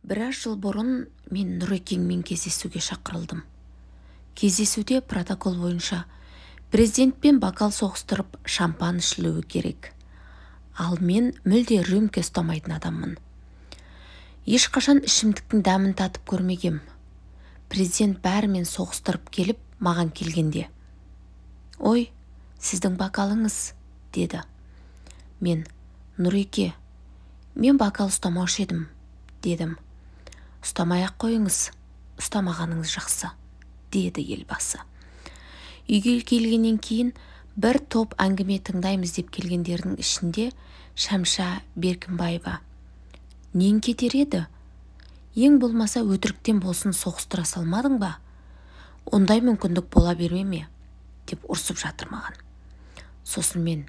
Біраз жыл бұрын мен Нұрекеңмен кездесуге шақырылдым. Кездесуде протокол бойынша президентпен бокал соғыстырып шампан ішілуі керек. Ал мен мүлде рюмке ұстамайтын адаммын. Ешқашан ішімдіктің дәмін татып көрмегем. Президент бәрімен соғыстырып келіп, маған келгенде: «Ой, сіздің бокалыңыз», деді. Мен: «Нұреке, мен бокал ұстамаушы едім», дедім. «Ұстамай-ақ қойыңыз, ұстамағаныңыз жақсы», деді елбасы. Үйге келгеннен кейін бір топ әңгіме тыңдаймыз деп келгендердің ішінде Шәмша Беркімбаева: «Нең кетер еді? Ең болмаса өтіріктен болсын соғыстыра салмадың ба? Ондай мүмкіндік бола берме ме?» деп ұрсып жатыр маған. Сосын мен: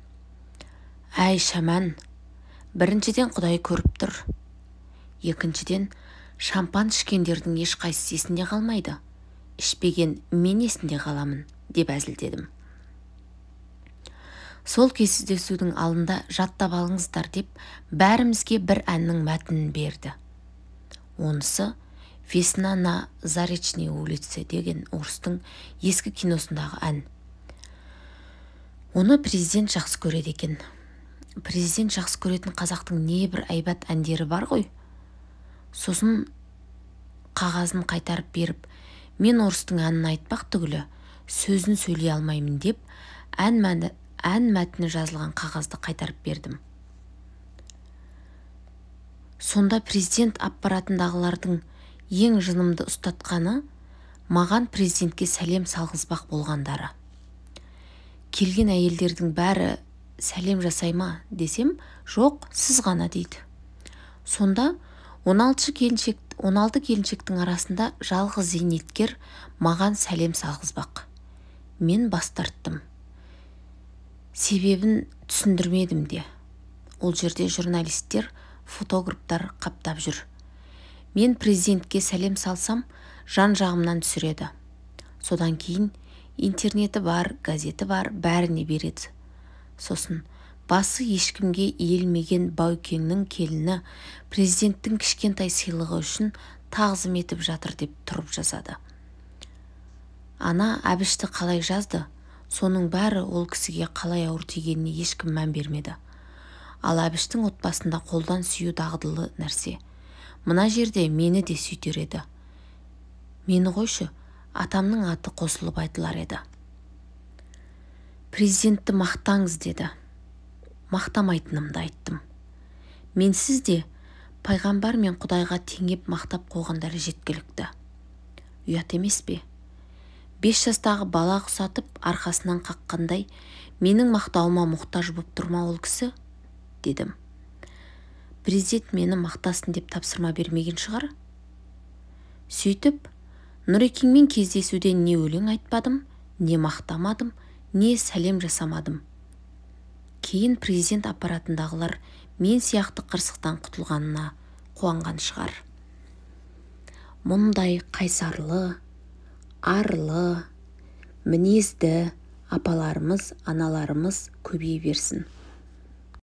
«Әй Шәмән, біріншіден Құдай көріп тұр. Екіншіден, шампан ішкендердің ешқайсысы есінде қалмайды. Ішпеген мен есінде қаламын», деп әзілдедім. Сол кездесудің алдында жаттап алыңыздар деп бәрімізге бір әннің мәтінін берді. Онысы «Весна на Заречной улице» деген орыстың ескі киносындағы ән. Оны президент жақсы көреді екен. Президент жақсы көретін қазақтың небір әйбат әндері бар ғой. Сосын қағазын қайтарып беріп, мен орыстың әнін айтпақ түгілі сөзін сөйлей алмаймын деп, ән мәтіні жазылған қағазды қайтарып бердім. Сонда президент аппаратындағылардың ең жынымды ұстатқаны маған президентке сәлем салғызбақ болғандары. Келген әйелдердің бәрі «Сәлем жасай ма?» десем, «Жоқ, сіз ғана» дейді. Сонда 16 келіншектің арасында жалғыз зейнеткер маған сәлем салғызбақ. Мен бас тарттым. Себебін түсіндірмедім де. Ол жерде журналистер, фотографтар қаптап жүр. Мен президентке сәлем салсам, жан-жағымнан түсіреді. Содан кейін интернеті бар, газеті бар, бәріне береді. Сосын басы ешкімге иілмеген Баукеңнің келіні президенттің кішкентай сыйлығы үшін тағзым етіп жатыр деп тұрып жазады. Ана Әбішті қалай жазды, соның бәрі ол кісіге қалай ауыр тигеніне ешкім мән бермеді. Ал Әбіштің отбасында қолдан сүю дағдылы нәрсе. Мына жерде мені де сүйтер еді. Мені қойшы, атамның аты қосылып айтылар еді. Президентті мақтаңыз деді. Мақтамайтынымды айттым. Менсіз де пайғамбар мен Құдайға теңеп мақтап қойғандары жеткілікті. Ұят емес пе? 5 жастағы бала құсатып арқасынан қаққандай, менің мақтауыма мұқтаж боп тұрма ол кісі? Дедім. Президент мені мақтасын деп тапсырма бермеген шығар? Сөйтіп, Нұрекеңмен кездесуде не өлең айтпадым, не мақтамадым, не сәлем жасамадым. Кейін президент аппаратындағылар мен сияқты қырсықтан құтылғанына қуанған шығар. Мұндай қайсарлы, арлы, мінезді апаларымыз, аналарымыз көбейе берсін.